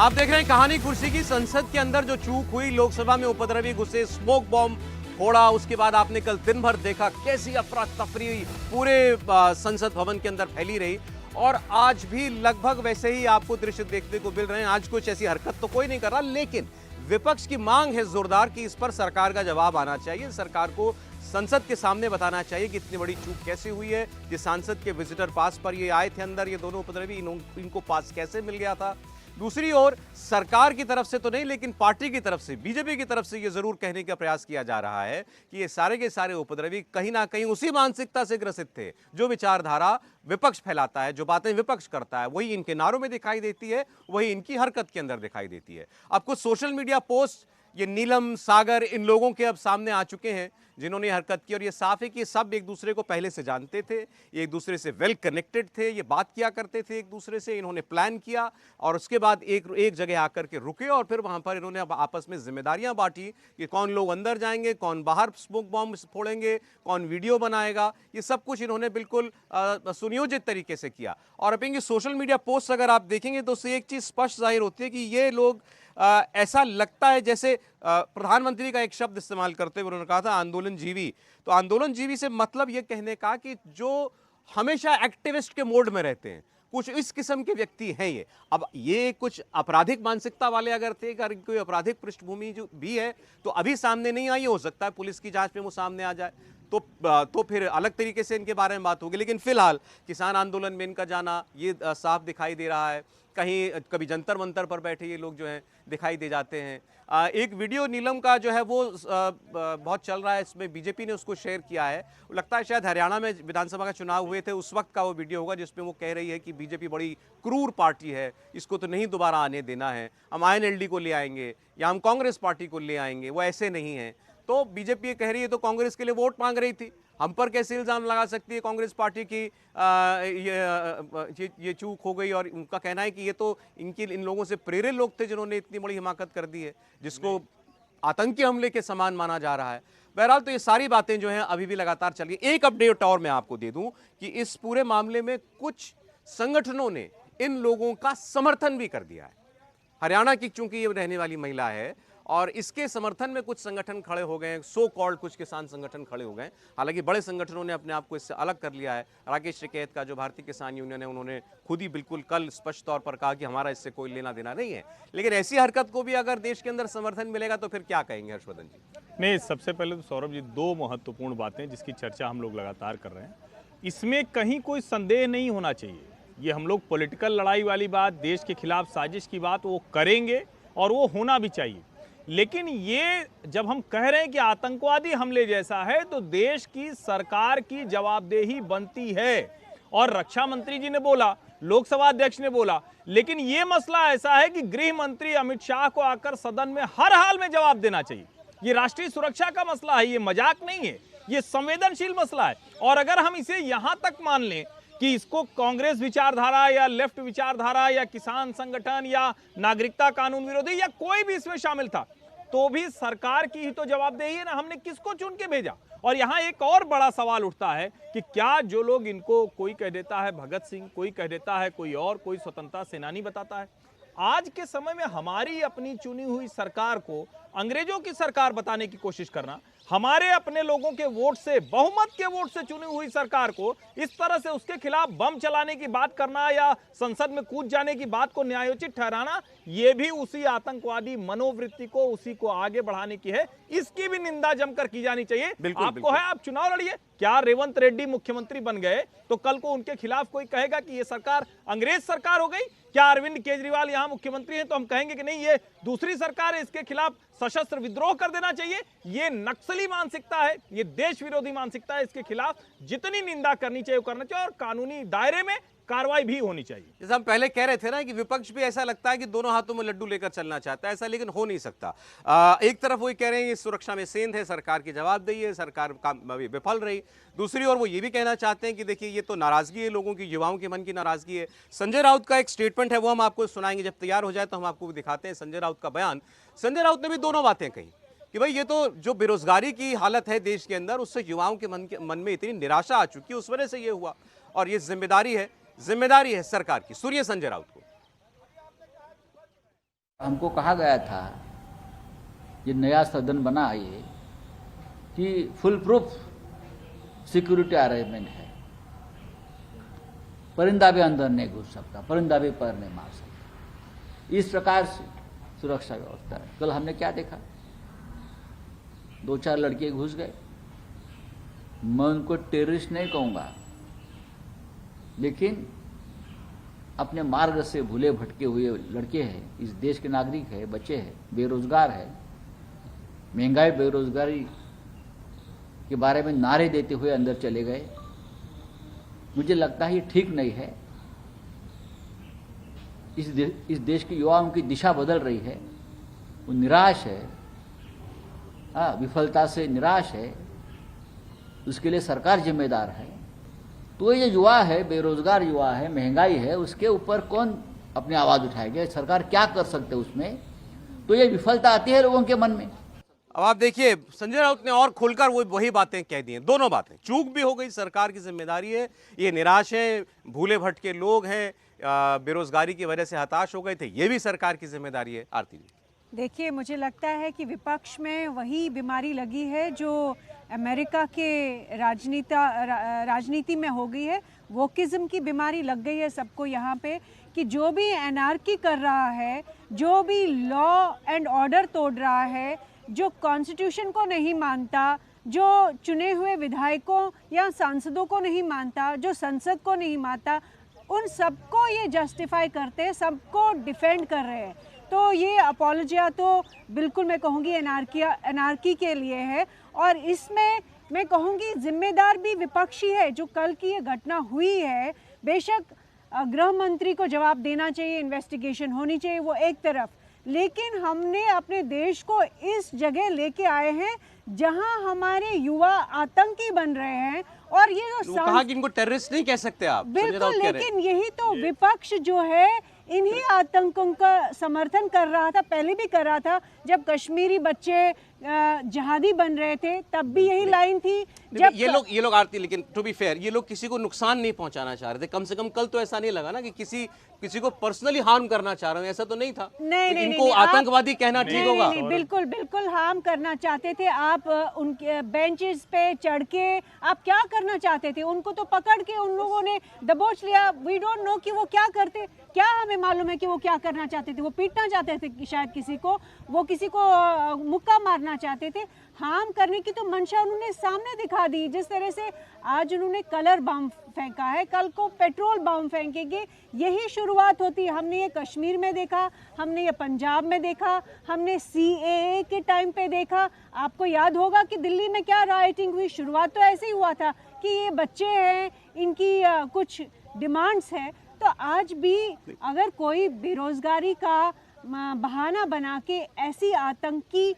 आप देख रहे हैं कहानी कुर्सी की। संसद के अंदर जो चूक हुई, लोकसभा में उपद्रवी घुसे, स्मोक बॉम्ब फोड़ा, उसके बाद आपने कल दिन भर देखा कैसी अफरा तफरी पूरे संसद भवन के अंदर फैली रही। और आज भी लगभग वैसे ही आपको दृश्य देखने को मिल रहे हैं। आज कुछ ऐसी हरकत तो कोई नहीं कर रहा, लेकिन विपक्ष की मांग है जोरदार कि इस पर सरकार का जवाब आना चाहिए। सरकार को संसद के सामने बताना चाहिए कि इतनी बड़ी चूक कैसे हुई है। ये सांसद के विजिटर पास पर ये आए थे अंदर, ये दोनों उपद्रवी, इनको पास कैसे मिल गया था। दूसरी ओर सरकार की तरफ से तो नहीं, लेकिन पार्टी की तरफ से, बीजेपी की तरफ से ये जरूर कहने का प्रयास किया जा रहा है कि ये सारे के सारे उपद्रवी कहीं ना कहीं उसी मानसिकता से ग्रसित थे जो विचारधारा विपक्ष फैलाता है, जो बातें विपक्ष करता है, वही इनके नारों में दिखाई देती है, वही इनकी हरकत के अंदर दिखाई देती है। अब कुछ सोशल मीडिया पोस्ट ये नीलम, सागर, इन लोगों के अब सामने आ चुके हैं जिन्होंने हरकत की, और ये साफ है कि सब एक दूसरे को पहले से जानते थे, एक दूसरे से वेल कनेक्टेड थे, ये बात किया करते थे एक दूसरे से। इन्होंने प्लान किया और उसके बाद एक जगह आकर के रुके और फिर वहां पर इन्होंने आपस में जिम्मेदारियां बांटी कि कौन लोग अंदर जाएंगे, कौन बाहर स्मोक बॉम्ब फोड़ेंगे, कौन वीडियो बनाएगा। ये सब कुछ इन्होंने बिल्कुल सुनियोजित तरीके से किया। और अब इनकी सोशल मीडिया पोस्ट अगर आप देखेंगे तो उससे एक चीज स्पष्ट जाहिर होती है कि ये लोग ऐसा लगता है जैसे प्रधानमंत्री का एक शब्द इस्तेमाल करते हुए उन्होंने कहा था आंदोलन जीवी। तो आंदोलन जीवी से मतलब यह कहने का कि जो हमेशा एक्टिविस्ट के मोड में रहते हैं, कुछ इस किस्म के व्यक्ति हैं ये। अब ये कुछ आपराधिक मानसिकता वाले अगर थे, अगर कोई आपराधिक पृष्ठभूमि जो भी है तो अभी सामने नहीं आई, हो सकता है पुलिस की जांच में वो सामने आ जाए तो फिर अलग तरीके से इनके बारे में बात होगी। लेकिन फिलहाल किसान आंदोलन में इनका जाना ये साफ दिखाई दे रहा है। कहीं कभी जंतर मंतर पर बैठे ये लोग जो हैं दिखाई दे जाते हैं। एक वीडियो नीलम का जो है वो बहुत चल रहा है, इसमें बीजेपी ने उसको शेयर किया है। लगता है शायद हरियाणा में विधानसभा का चुनाव हुए थे उस वक्त का वो वीडियो होगा, जिसमें वो कह रही है कि बीजेपी बड़ी क्रूर पार्टी है, इसको तो नहीं दोबारा आने देना है, हम INLD को ले आएंगे या हम कांग्रेस पार्टी को ले आएंगे, वो ऐसे नहीं है। तो बीजेपी ये कह रही है तो कांग्रेस के लिए वोट मांग रही थी, हम पर कैसे इल्जाम लगा सकती है कांग्रेस पार्टी की ये चूक हो गई। और उनका कहना है कि ये तो इन लोगों से प्रेरित लोग थे जिन्होंने इतनी बड़ी हिमाकत कर दी है, जिसको आतंकी हमले के समान माना जा रहा है। बहरहाल तो ये सारी बातें जो हैं अभी भी लगातार चल रही है। एक अपडेट और मैं आपको दे दूं कि इस पूरे मामले में कुछ संगठनों ने इन लोगों का समर्थन भी कर दिया है। हरियाणा की चूंकि ये रहने वाली महिला है और इसके समर्थन में कुछ संगठन खड़े हो गए, सो कॉल्ड कुछ किसान संगठन खड़े हो गए। हालांकि बड़े संगठनों ने अपने आप को इससे अलग कर लिया है। राकेश टिकैत का जो भारतीय किसान यूनियन है, उन्होंने खुद ही बिल्कुल कल स्पष्ट तौर पर कहा कि हमारा इससे कोई लेना देना नहीं है। लेकिन ऐसी हरकत को भी अगर देश के अंदर समर्थन मिलेगा तो फिर क्या कहेंगे हर्षवर्धन जी? नहीं, सबसे पहले तो सौरभ जी, दो महत्वपूर्ण बातें जिसकी चर्चा हम लोग लगातार कर रहे हैं, इसमें कहीं कोई संदेह नहीं होना चाहिए। ये हम लोग पॉलिटिकल लड़ाई वाली बात, देश के खिलाफ साजिश की बात वो करेंगे और वो होना भी चाहिए। लेकिन ये जब हम कह रहे हैं कि आतंकवादी हमले जैसा है तो देश की सरकार की जवाबदेही बनती है। और रक्षा मंत्री जी ने बोला, लोकसभा अध्यक्ष ने बोला, लेकिन ये मसला ऐसा है कि गृह मंत्री अमित शाह को आकर सदन में हर हाल में जवाब देना चाहिए। ये राष्ट्रीय सुरक्षा का मसला है, ये मजाक नहीं है, ये संवेदनशील मसला है। और अगर हम इसे यहां तक मान लें कि इसको कांग्रेस विचारधारा या लेफ्ट विचारधारा या किसान संगठन या नागरिकता कानून विरोधी या कोई भी इसमें शामिल था, तो भी सरकार की ही तो जवाबदेही है ना, हमने किसको चुन के भेजा। और यहां एक और बड़ा सवाल उठता है कि क्या जो लोग इनको, कोई कह देता है भगत सिंह, कोई कह देता है कोई और, कोई स्वतंत्रता सेनानी बताता है। आज के समय में हमारी अपनी चुनी हुई सरकार को अंग्रेजों की सरकार बताने की कोशिश करना, हमारे अपने लोगों के वोट से, बहुमत के वोट से चुनी हुई सरकार को इस तरह से उसके खिलाफ बम चलाने की बात करना या संसद में कूद जाने की बात को न्यायोचित ठहराना, यह भी उसी आतंकवादी मनोवृत्ति को, उसी को आगे बढ़ाने की है। इसकी भी निंदा जमकर की जानी चाहिए। आपको है, आप चुनाव लड़िए। क्या रेवंत रेड्डी मुख्यमंत्री बन गए तो कल को उनके खिलाफ कोई कहेगा कि यह सरकार अंग्रेज सरकार हो गई? क्या अरविंद केजरीवाल यहां मुख्यमंत्री हैं तो हम कहेंगे कि नहीं, ये दूसरी सरकार है, इसके खिलाफ सशस्त्र विद्रोह कर देना चाहिए? ये नक्सली मानसिकता है, ये देश विरोधी मानसिकता है। इसके खिलाफ जितनी निंदा करनी चाहिए वो करना चाहिए और कानूनी दायरे में कार्रवाई भी होनी चाहिए। जैसे हम पहले कह रहे थे ना कि विपक्ष भी ऐसा लगता है कि दोनों हाथों में लड्डू लेकर चलना चाहता है, ऐसा लेकिन हो नहीं सकता। एक तरफ वो कह रहे हैं सुरक्षा में सेंध है, सरकार की जवाबदेही है, सरकार काम विफल रही। दूसरी ओर वो ये भी कहना चाहते हैं कि देखिए ये तो नाराजगी है लोगों की, युवाओं के मन की नाराजगी है। संजय राउत का एक स्टेटमेंट है, वो हम आपको सुनाएंगे, जब तैयार हो जाए तो हम आपको दिखाते हैं संजय राउत का बयान। संजय राउत ने भी दोनों बातें कही कि भाई ये तो जो बेरोजगारी की हालत है देश के अंदर, उससे युवाओं के मन में इतनी निराशा आ चुकी है, उस वजह से ये हुआ और ये जिम्मेदारी है सरकार की। सुनिए संजय राउत को। हमको कहा गया था ये नया सदन बना ये कि फुल प्रूफ सिक्योरिटी अरेंजमेंट है, परिंदा भी अंदर नहीं घुस सकता, परिंदा भी पैर नहीं मार सकता, इस प्रकार से सुरक्षा व्यवस्था है। कल हमने क्या देखा, 2-4 लड़के घुस गए। मैं उनको टेररिस्ट नहीं कहूँगा, लेकिन अपने मार्ग से भूले भटके हुए लड़के हैं, इस देश के नागरिक है, बच्चे हैं, बेरोजगार है, महंगाई बेरोजगारी के बारे में नारे देते हुए अंदर चले गए। मुझे लगता है ये ठीक नहीं है। इस देश के युवाओं की दिशा बदल रही है, वो निराश है, विफलता से निराश है, उसके लिए सरकार जिम्मेदार है। तो ये युवा है, बेरोजगार युवा है, महंगाई है, उसके ऊपर कौन अपनी आवाज़ उठाएगा? सरकार क्या कर सकते है उसमें? तो ये विफलता आती है लोगों के मन में। अब आप देखिए, संजय राउत ने और खुलकर वही बातें कह दी हैं, दोनों बातें। चूक भी हो गई, सरकार की जिम्मेदारी है, ये निराश है, भूले भटके लोग हैं, बेरोजगारी की वजह से हताश हो गए थे, ये भी सरकार की जिम्मेदारी है। आरती जी, देखिए, मुझे लगता है कि विपक्ष में वही बीमारी लगी है जो अमेरिका के राजनीति में हो गई है। वोकिज्म की बीमारी लग गई है सबको यहाँ पे, कि जो भी एनार्की कर रहा है, जो भी लॉ एंड ऑर्डर तोड़ रहा है, जो कॉन्स्टिट्यूशन को नहीं मानता, जो चुने हुए विधायकों या सांसदों को नहीं मानता, जो संसद को नहीं मानता, उन सबको ये जस्टिफाई करते हैं, सबको डिफेंड कर रहे हैं। तो ये अपॉलोजिया तो बिल्कुल मैं कहूँगी एनार्की के लिए है, और इसमें मैं कहूँगी जिम्मेदार भी विपक्षी है। जो कल की ये घटना हुई है, बेशक गृह मंत्री को जवाब देना चाहिए, इन्वेस्टिगेशन होनी चाहिए, वो एक तरफ, लेकिन हमने अपने देश को इस जगह लेके आए हैं जहां हमारे युवा आतंकी बन रहे हैं। और ये जो कहा कि इनको टेररिस्ट नहीं कह सकते आप, बिल्कुल, लेकिन यही तो विपक्ष जो है इन्हीं आतंकों का समर्थन कर रहा था, पहले भी कर रहा था। जब कश्मीरी बच्चे जहादी बन रहे थे तब भी यही लाइन थी। जब ये लोग आरती, लेकिन टू बी फेयर, ये लोग किसी को नुकसान नहीं पहुंचाना चाह रहे थे। कम से कम कल तो ऐसा नहीं लगा ना कि किसी को पर्सनली हार्म करना चाह रहे हैं, ऐसा तो नहीं था। नहीं, इनको आतंकवादी कहना ठीक होगा? बिल्कुल बिल्कुल हार्म करना चाहते थे आप। उनके बेंचेस पे चढ़ के आप क्या करना चाहते थे? उनको तो पकड़ के उन लोगों ने दबोच लिया। वी डोंट नो कि वो क्या करते, क्या हमें मालूम है कि वो क्या करना चाहते थे? वो पीटना चाहते थे शायद किसी को, वो किसी को मुक्का मारना चाहते थे। हार्म करने की तो मंशा उन्होंने सामने दिखा दी। जिस तरह से आज उन्होंने कलर बम फेंका है, कल को पेट्रोल बम फेंकेंगे, यही शुरुआत होती है। हमने ये कश्मीर में देखा, हमने ये पंजाब में देखा, हमने CAA के टाइम पे देखा। आपको याद होगा कि दिल्ली में क्या राइटिंग हुई। शुरुआत तो ऐसे ही हुआ था कि ये बच्चे हैं, इनकी कुछ डिमांड्स हैं। तो आज भी अगर कोई बेरोजगारी का बहाना बना के ऐसी आतंकी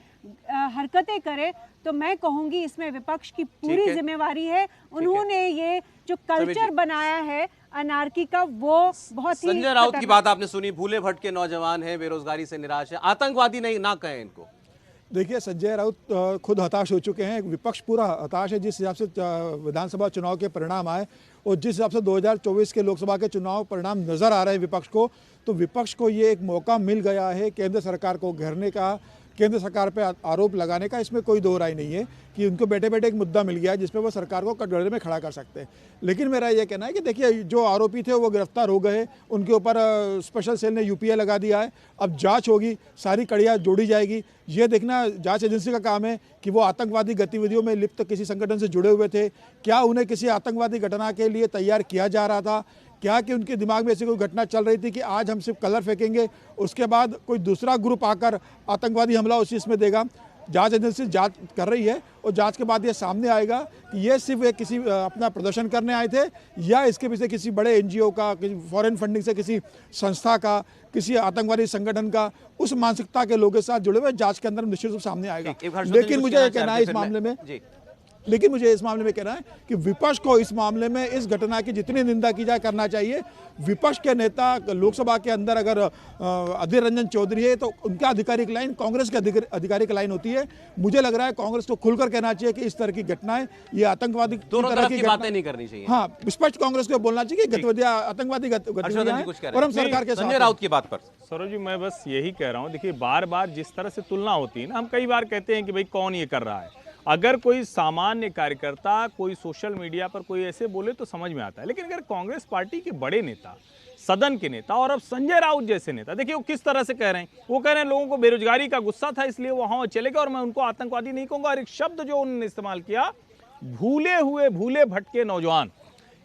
हरकतें करे तो मैं कहूंगी इसमें विपक्ष की पूरी जिम्मेवारी है। उन्होंने ये जो कल्चर बनाया है अनार्की का, वो बहुत ही। संजय राउत की बात आपने सुनी, भूले भटके नौजवान हैं, बेरोजगारी से निराश है, आतंकवादी नहीं ना कहें इनको। देखिए, संजय राउत खुद हताश हो चुके हैं, विपक्ष पूरा हताश है। जिस हिसाब से विधानसभा चुनाव के परिणाम आए और जिस हिसाब से 2024 के लोकसभा के चुनाव परिणाम नज़र आ रहे हैं विपक्ष को, तो विपक्ष को ये एक मौका मिल गया है केंद्र सरकार को घेरने का, केंद्र सरकार पे आरोप लगाने का। इसमें कोई दो राय नहीं है कि उनको बैठे बैठे एक मुद्दा मिल गया है जिसपे वो सरकार को कटघरे में खड़ा कर सकते हैं। लेकिन मेरा ये कहना है कि देखिए, जो आरोपी थे वो गिरफ्तार हो गए, उनके ऊपर स्पेशल सेल ने UPA लगा दिया है। अब जांच होगी, सारी कड़ियाँ जोड़ी जाएगी। ये देखना जांच एजेंसी का काम है कि वो आतंकवादी गतिविधियों में लिप्त किसी संगठन से जुड़े हुए थे, क्या उन्हें किसी आतंकवादी घटना के लिए तैयार किया जा रहा था, क्या कि उनके दिमाग में ऐसी कोई घटना चल रही थी कि आज हम सिर्फ कलर फेंकेंगे, उसके बाद कोई दूसरा ग्रुप आकर आतंकवादी हमला उस चीज़ में देगा। जांच एजेंसी जांच कर रही है और जांच के बाद ये सामने आएगा कि ये सिर्फ एक किसी अपना प्रदर्शन करने आए थे या इसके पीछे किसी बड़े NGO का, किसी फॉरेन फंडिंग से किसी संस्था का, किसी आतंकवादी संगठन का, उस मानसिकता के लोगों के साथ जुड़े हुए। जांच के अंदर निश्चित रूप सामने आएगा। लेकिन मुझे ये कहना है इस मामले में लेकिन मुझे इस मामले में कहना है कि विपक्ष को इस मामले में इस घटना की जितनी निंदा की जाए करना चाहिए। विपक्ष के नेता लोकसभा के अंदर अगर अधीर रंजन चौधरी है तो उनका आधिकारिक लाइन कांग्रेस की आधिकारिक लाइन होती है। मुझे लग रहा है कांग्रेस को खुलकर कहना चाहिए कि इस तरह की घटनाएं, ये आतंकवादी दोनों तरह की बातें नहीं करनी चाहिए। हाँ, स्पष्ट कांग्रेस को बोलना चाहिए कि गतिविधियां आतंकवादी गतिविधियां हैं और हम सरकार के साथ संजय राउत की बात पर सौरभ जी, मैं बस यही कह रहा हूं, देखिए बार बार जिस तरह से तुलना होती है ना, हम कई बार कहते हैं कि भाई कौन ये कर रहा है। अगर कोई सामान्य कार्यकर्ता कोई सोशल मीडिया पर कोई ऐसे बोले तो समझ में आता है, लेकिन अगर कांग्रेस पार्टी के बड़े नेता, सदन के नेता और अब संजय राउत जैसे नेता, देखिए वो किस तरह से कह रहे हैं। वो कह रहे हैं लोगों को बेरोजगारी का गुस्सा था इसलिए वहां चले गए, और मैं उनको आतंकवादी नहीं कहूंगा। और एक शब्द जो उन्होंने इस्तेमाल किया, भूले हुए भूले भटके नौजवान।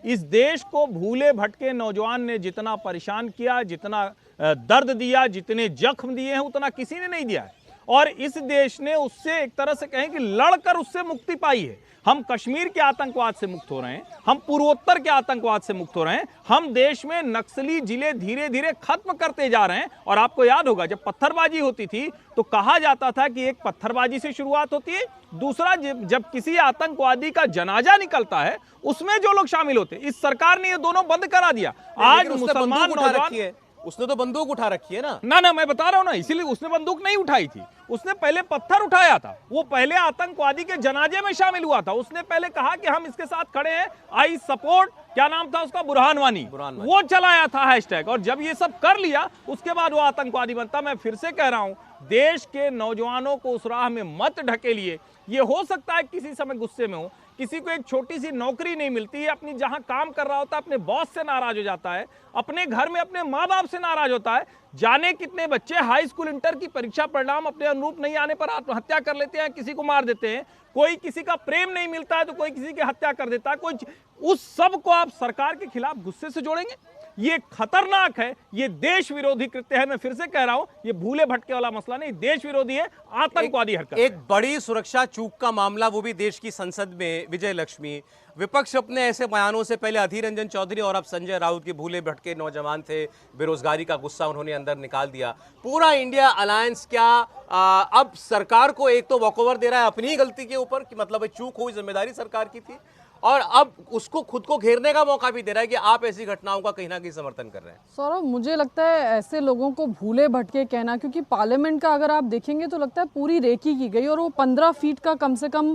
इस देश को भूले भटके नौजवान ने जितना परेशान किया, जितना दर्द दिया, जितने जख्म दिए हैं, उतना किसी ने नहीं दिया है। और इस देश ने उससे एक तरह से कहें कि लड़कर उससे मुक्ति पाई है। हम कश्मीर के आतंकवाद से मुक्त हो रहे हैं, हम पूर्वोत्तर के आतंकवाद से मुक्त हो रहे हैं, हम देश में नक्सली जिले धीरे धीरे खत्म करते जा रहे हैं। और आपको याद होगा जब पत्थरबाजी होती थी तो कहा जाता था कि एक पत्थरबाजी से शुरुआत होती है, दूसरा जब किसी आतंकवादी का जनाजा निकलता है उसमें जो लोग शामिल होते हैं। इस सरकार ने ये दोनों बंद करा दिया। आज मुसलमान नौजवान, उसने तो बंदूक उठा रखी है ना। ना मैं बता रहा हूं ना, इसीलिए उसने बंदूक नहीं उठाई थी, उसने पहले पत्थर उठाया था। वो पहले आतंकवादी के जनाजे में शामिल हुआ था। उसने पहले कहा कि हम इसके साथ खड़े हैं, आई सपोर्ट, क्या नाम था उसका, बुरहान वानी, वो चलाया था हैशटैग। और जब ये सब कर लिया उसके बाद वो आतंकवादी बनता। मैं फिर से कह रहा हूं, देश के नौजवानों को उस राह में मत ढकेलिए। ये हो सकता है किसी समय गुस्से में हो, किसी को एक छोटी सी नौकरी नहीं मिलती है, अपनी जहां काम कर रहा होता है अपने बॉस से नाराज हो जाता है, अपने घर में अपने माँ बाप से नाराज होता है। जाने कितने बच्चे हाई स्कूल इंटर की परीक्षा परिणाम अपने अनुरूप नहीं आने पर आत्महत्या कर लेते हैं, किसी को मार देते हैं। कोई किसी का प्रेम नहीं मिलता है तो कोई किसी की हत्या कर देता है। कोई उस सब को आप सरकार के खिलाफ गुस्से से जोड़ेंगे? ये खतरनाक है, ये देश विरोधी कृत्य है। मैं फिर से कह रहा हूं, ये भूले भटके वाला मसला नहीं, देश विरोधी है, आतंकवादी हरकत। एक बड़ी सुरक्षा चूक का मामला, वो भी देश की संसद में। विजय लक्ष्मी, विपक्ष अपने ऐसे बयानों से, पहले अधीर रंजन चौधरी और अब संजय राउत के भूले भटके नौजवान थे, बेरोजगारी का गुस्सा उन्होंने अंदर निकाल दिया। पूरा इंडिया अलायंस क्या अब सरकार को एक तो वॉकओवर दे रहा है अपनी ही गलती के ऊपर कि मतलब चूक हुई, जिम्मेदारी सरकार की थी, और अब उसको खुद को घेरने का मौका भी दे रहा है कि आप ऐसी घटनाओं का कहीं ना कहीं समर्थन कर रहे हैं। सौरभ, मुझे लगता है ऐसे लोगों को भूले भटके कहना, क्योंकि पार्लियामेंट का अगर आप देखेंगे तो लगता है पूरी रेकी की गई, और वो 15 फीट का कम से कम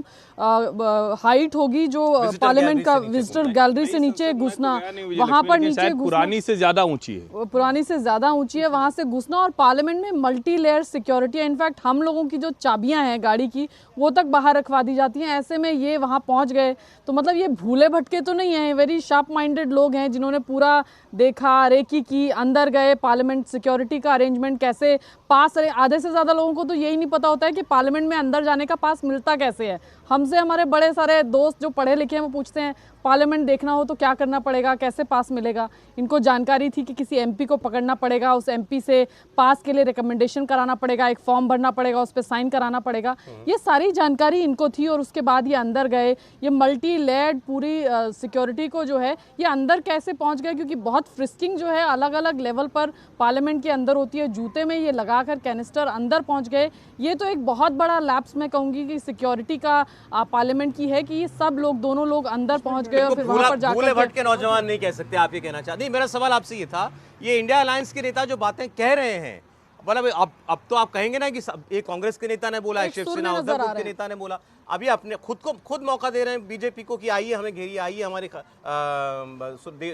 हाइट होगी जो पार्लियामेंट का विजिटर गैलरी से नीचे घुसना, वहां पर नीचे घुसना, पुरानी से ज्यादा ऊंची है, पुरानी से ज्यादा ऊंची है, वहां से घुसना। और पार्लियामेंट में मल्टी लेयर सिक्योरिटी है। इनफैक्ट हम लोगों की जो चाबियां हैं गाड़ी की वो तक बाहर रखवा दी जाती हैं। ऐसे में ये वहां पहुंच गए तो मतलब ये भूले भटके तो नहीं है, वेरी शार्प माइंडेड लोग हैं जिन्होंने पूरा देखा, रेकी की, अंदर गए, पार्लियामेंट सिक्योरिटी का अरेंजमेंट कैसे, पास। आधे से ज़्यादा लोगों को तो यही नहीं पता होता है कि पार्लियामेंट में अंदर जाने का पास मिलता कैसे है। हमसे हमारे बड़े सारे दोस्त जो पढ़े लिखे हैं वो पूछते हैं पार्लियामेंट देखना हो तो क्या करना पड़ेगा, कैसे पास मिलेगा। इनको जानकारी थी कि किसी एमपी को पकड़ना पड़ेगा, उस एमपी से पास के लिए रिकमेंडेशन कराना पड़ेगा, एक फॉर्म भरना पड़ेगा, उस पर साइन कराना पड़ेगा। ये सारी जानकारी इनको थी और उसके बाद ये अंदर गए। ये मल्टी लेयर्ड पूरी सिक्योरिटी को जो है ये अंदर कैसे पहुंच गए, क्योंकि बहुत फ्रिस्किंग जो है अलग अलग लेवल पर पार्लियामेंट के अंदर होती है। जूते में ये लगाकर कैनिस्टर अंदर पहुंच गए। ये तो एक बहुत बड़ा लैप्स मैं कहूँगी कि सिक्योरिटी का पार्लियामेंट की है कि ये सब लोग, दोनों लोग अंदर पहुंच गए और फिर वहां पर जाकर भूले भटके नौजवान नहीं कह सकते, आप ये कहना चाहते। मेरा सवाल आपसे ये था, ये इंडिया अलायंस के नेता जो बातें कह रहे हैं, मतलब अब तो आप कहेंगे ना कि एक कांग्रेस के नेता ने बोला, शिवसेना उद्धव के नेता ने बोला, अभी अपने खुद मौका दे रहे हैं बीजेपी को कि आइए हमें घेरिए, आइए हमारे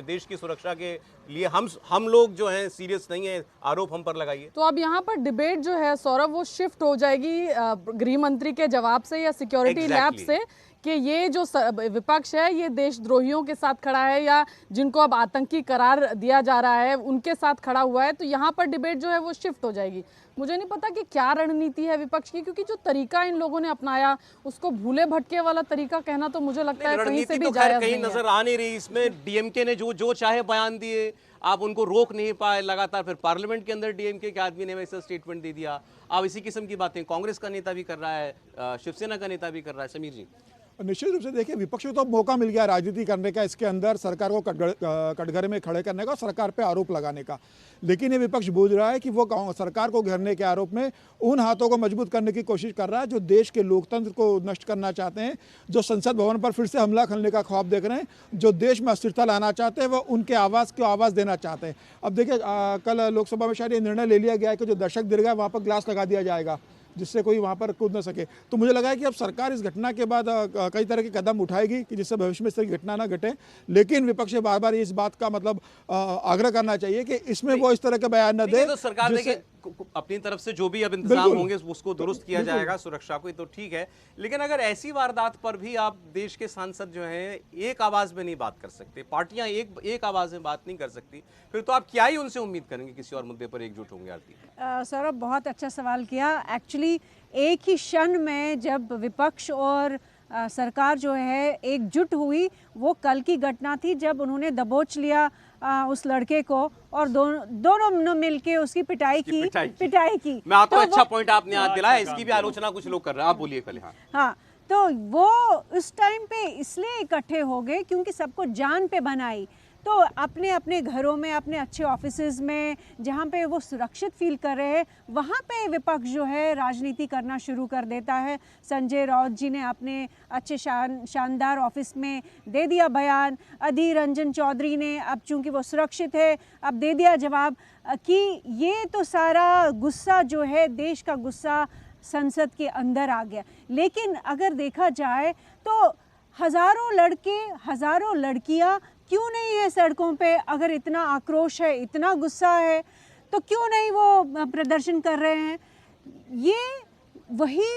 देश की सुरक्षा के लिए हम लोग जो हैं सीरियस नहीं है, आरोप हम पर लगाइए। तो अब यहाँ पर डिबेट जो है सौरभ वो शिफ्ट हो जाएगी गृह मंत्री के जवाब से या सिक्योरिटी लैब से कि ये जो विपक्ष है ये देशद्रोहियों के साथ खड़ा है या जिनको अब आतंकी करार दिया जा रहा है उनके साथ खड़ा हुआ है। तो यहाँ पर डिबेट जो है वो शिफ्ट हो जाएगी। मुझे नहीं पता कि क्या रणनीति है विपक्ष की, क्योंकि जो तरीका इन लोगों ने अपनाया उसको भूले भटके वाला तरीका कहना तो मुझे लगता है कहीं से भी जायज नहीं है। नजर आ नहीं रही इसमें। डीएमके ने जो चाहे बयान दिए, आप उनको रोक नहीं पाए लगातार। फिर पार्लियामेंट के अंदर डीएमके के आदमी ने वैसा स्टेटमेंट दे दिया। अब इसी किस्म की बातें कांग्रेस का नेता भी कर रहा है, शिवसेना का नेता भी कर रहा है। समीर जी, निश्चित रूप से देखिए, विपक्ष को तो मौका मिल गया राजनीति करने का, इसके अंदर सरकार को कटघरे में खड़े करने का और सरकार पे आरोप लगाने का। लेकिन ये विपक्ष बूझ रहा है कि वो सरकार को घेरने करने के आरोप में उन हाथों को मजबूत करने की कोशिश कर रहा है जो देश के लोकतंत्र को नष्ट करना चाहते हैं, जो संसद भवन पर फिर से हमला करने का ख्वाब देख रहे हैं, जो देश में अस्थिरता लाना चाहते हैं, वह उनके आवाज़ को आवाज़ देना चाहते हैं। अब देखिए कल लोकसभा में शायद ये निर्णय ले लिया गया है कि जो दर्शक दीर्घा वहाँ पर ग्लास लगा दिया जाएगा जिससे कोई वहाँ पर कूद न सके। तो मुझे लगा है कि अब सरकार इस घटना के बाद कई तरह के कदम उठाएगी कि जिससे भविष्य में इस तरह की घटना ना घटे, लेकिन विपक्ष से बार बार इस बात का मतलब आग्रह करना चाहिए कि इसमें वो इस तरह के बयान न दे। तो सरकार देखिए अपनी तरफ से जो भी अब इंतजाम होंगे उसको दुरुस्त किया जाएगा, सुरक्षा को, तो ठीक है। लेकिन अगर ऐसी वारदात पर भी आप देश के सांसद जो हैं एक आवाज में नहीं बात कर सकते, पार्टियां एक आवाज में बात नहीं कर सकती, फिर तो आप क्या ही उनसे उम्मीद करेंगे किसी और मुद्दे पर एकजुट होंगे? आरती सौरभ, बहुत अच्छा सवाल किया। एक्चुअली एक ही क्षण में जब विपक्ष और सरकार जो है एकजुट हुई, वो कल की घटना थी जब उन्होंने दबोच लिया उस लड़के को और दोनों मिलके उसकी पिटाई की। मैं आपको अच्छा पॉइंट आपने याद दिलाया, इसकी भी आलोचना कुछ लोग कर रहे हैं, आप बोलिए पहले। हाँ, तो वो उस टाइम पे इसलिए इकट्ठे हो गए क्योंकि सबको जान पे बनाई। तो अपने अपने घरों में, अपने अच्छे ऑफिसेज में, जहाँ पे वो सुरक्षित फील कर रहे हैं, वहाँ पे विपक्ष जो है राजनीति करना शुरू कर देता है। संजय राउत जी ने अपने अच्छे शानदार ऑफिस में दे दिया बयान, अधीर रंजन चौधरी ने, अब चूंकि वो सुरक्षित है, अब दे दिया जवाब कि ये तो सारा गुस्सा जो है, देश का गुस्सा संसद के अंदर आ गया। लेकिन अगर देखा जाए तो हज़ारों लड़के, हज़ारों लड़कियाँ क्यों नहीं है सड़कों पे? अगर इतना आक्रोश है, इतना गुस्सा है, तो क्यों नहीं वो प्रदर्शन कर रहे हैं? ये वही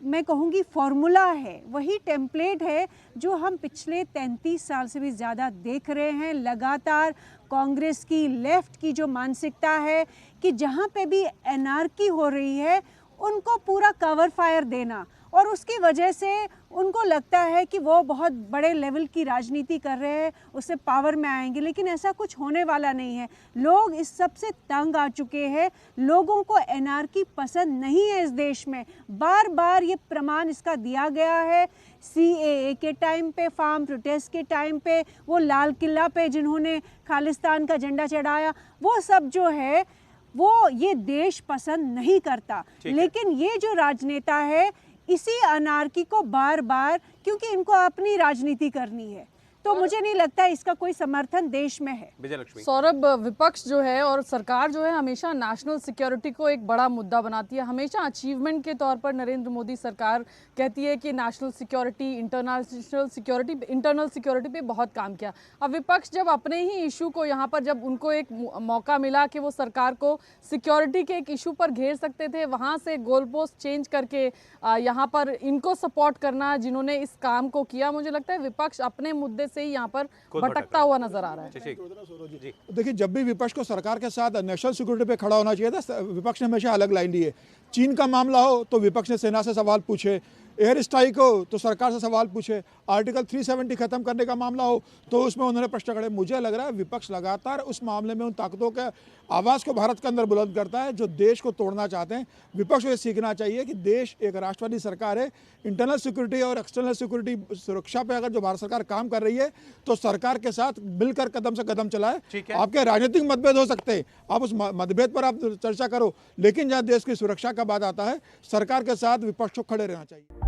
मैं कहूँगी फॉर्मूला है, वही टेम्पलेट है जो हम पिछले 33 साल से भी ज़्यादा देख रहे हैं। लगातार कांग्रेस की, लेफ्ट की जो मानसिकता है कि जहाँ पे भी एनार्की हो रही है उनको पूरा कवर फायर देना, और उसकी वजह से उनको लगता है कि वो बहुत बड़े लेवल की राजनीति कर रहे हैं, उससे पावर में आएंगे। लेकिन ऐसा कुछ होने वाला नहीं है। लोग इस सब से तंग आ चुके हैं। लोगों को एनार्की पसंद नहीं है इस देश में। बार बार ये प्रमाण इसका दिया गया है। CAA के टाइम पे, फार्म प्रोटेस्ट के टाइम पे, वो लाल किला पे जिन्होंने खालिस्तान का झंडा चढ़ाया, वो सब जो है वो ये देश पसंद नहीं करता। लेकिन ये जो राजनेता है इसी अनार्की को बार बार, क्योंकि इनको अपनी राजनीति करनी है, तो मुझे नहीं लगता इसका कोई समर्थन देश में है। विजयलक्ष्मी, सौरभ, विपक्ष जो है और सरकार जो है हमेशा नेशनल सिक्योरिटी को एक बड़ा मुद्दा बनाती है। हमेशा अचीवमेंट के तौर पर नरेंद्र मोदी सरकार कहती है कि नेशनल सिक्योरिटी, इंटरनल सिक्योरिटी पे बहुत काम किया। अब विपक्ष जब अपने ही इशू को यहाँ पर, जब उनको एक मौका मिला कि वो सरकार को सिक्योरिटी के एक इशू पर घेर सकते थे, वहाँ से गोल पोस्ट चेंज करके यहाँ पर इनको सपोर्ट करना जिन्होंने इस काम को किया, मुझे लगता है विपक्ष अपने मुद्दे से ही यहाँ पर भटकता हुआ नजर आ रहा है। देखिए, जब भी विपक्ष को सरकार के साथ नेशनल सिक्योरिटी पे खड़ा होना चाहिए था, विपक्ष ने हमेशा अलग लाइन ली है। चीन का मामला हो तो विपक्ष ने सेना से सवाल पूछे, एयर स्ट्राइक हो तो सरकार से सवाल पूछे, आर्टिकल 370 खत्म करने का मामला हो तो उसमें उन्होंने प्रश्न खड़े। मुझे लग रहा है विपक्ष लगातार उस मामले में उन ताकतों के आवाज़ को भारत के अंदर बुलंद करता है जो देश को तोड़ना चाहते हैं। विपक्ष को ये सीखना चाहिए कि देश एक राष्ट्रवादी सरकार है। इंटरनल सिक्योरिटी और एक्सटर्नल सिक्योरिटी सुरक्षा पे अगर जो भारत सरकार काम कर रही है तो सरकार के साथ मिलकर कदम से कदम चलाए। आपके राजनीतिक मतभेद हो सकते हैं, आप उस मतभेद पर आप चर्चा करो, लेकिन जहाँ देश की सुरक्षा का बात आता है, सरकार के साथ विपक्ष को खड़े रहना चाहिए।